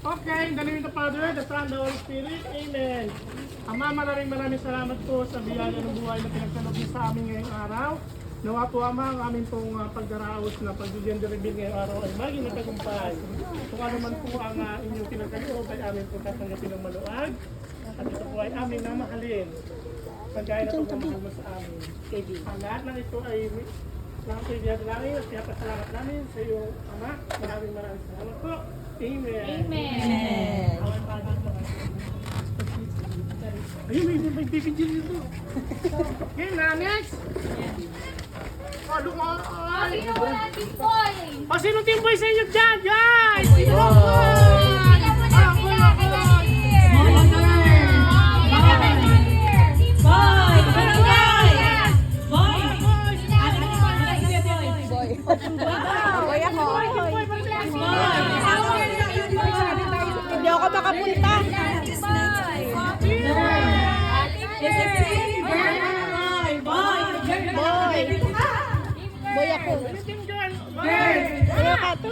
Okay, in the name of the Father, the Son, the Holy Spirit. Amen. Ama, maraming salamat po sa biyaya ng buhay na pinagkaloob niyo sa amin ngayong araw. Nawa po, Ama, ang aming pong pagdaraos na pag-gender reveal ngayong araw ay maging natagumpay. Kung ano man po ang inyong pinagkaloob ay amin po tatanggapin ng maluag. At ito po ay aming namahalin. Pagkaya na pagmamahal mo sa amin. Ang lahat ng ito ay lahat ko ibiyadalangin at kaya pasalamat namin sa iyo, Ama. Maraming salamat po. Amen. Amen. Ayun, may bibigyan nito. Okay, next. Ano ka? Sino wala timboy? Sino timboy sa inyo dyan, guys? Sila mo na sila kila Dear. Hindi ako makapunta. Boy ako. Boy ka to?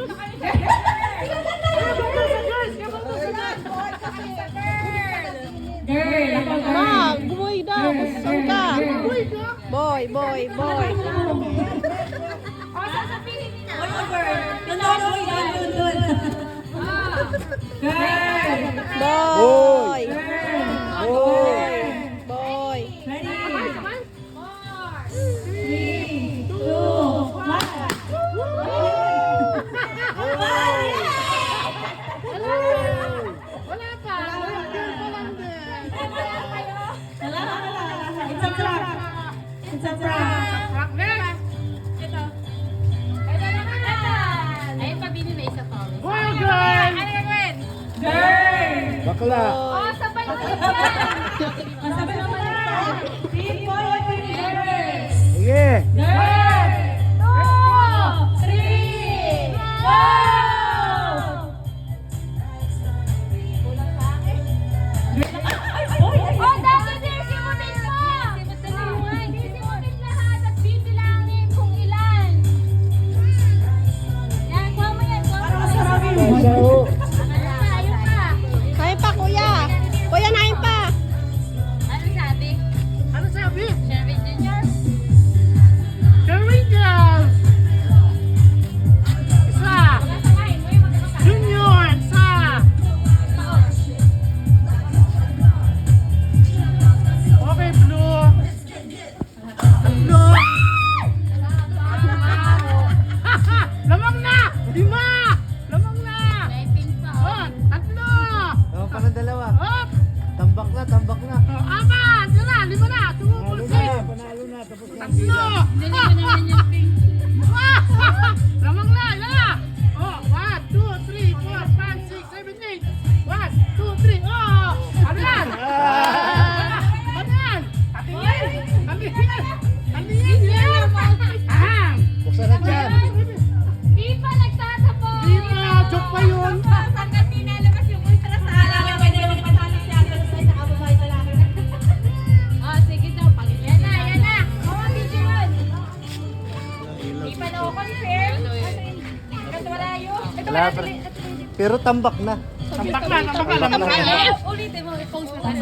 Ma, boy daw. Saan ka? Boy. O, sasabihin nila. Boy. Boy. Wala pa. It's a prank. Next. Ito naman. Ayun, pabili na isa pa. Boy or girl? Ano gagawin? Bakla. O, sabay mo yan. Masabi naman ito. 3 boys. Sige. Oh, dapat din simutin mo! Simutin lahat at bibilangin kung ilan. Yan, kuha mo yan. Para masarapin mo. Ayun pa. Kain pa, kuya. Kuya, nain pa. Ano sabi? Ano sabi? Sherwin Jr.? Sherwin girl. Isa. Magkasakain mo yung magkasakain. Junior. Isa. Okay, blue. Blue. Lamang na! 5! Lamang na! May pink pa. Oh, 3! Tama pa ng dalawa. Oh, Tambak na. oh, 4! Yun na, 5 na! Tumupulsin! Panalo na. Tapos na. 3! Dali mo naman yung pink. Lamang na! Yan na! Oh, 1, 2, 3, 4, 5, 6, 7, 8! 1, 2, 3! Oh! Ano yan? Ano yan? Tatingin yan! Aham! Buksan na dyan. Di pa nagtatapos. Di pa, joke pa yun. Hanggang pinalabas yung ultra sa halaga. Pwede naman ipatalas siya. Pero sa isa kababae lalaki. Oh, sige daw. Yan na. Oh, video yun. Di pa na-confirm. Kasi wala yun. Ito Wala pa. Pero tambak na. Tambak na. Ulitin mo. I-post mo.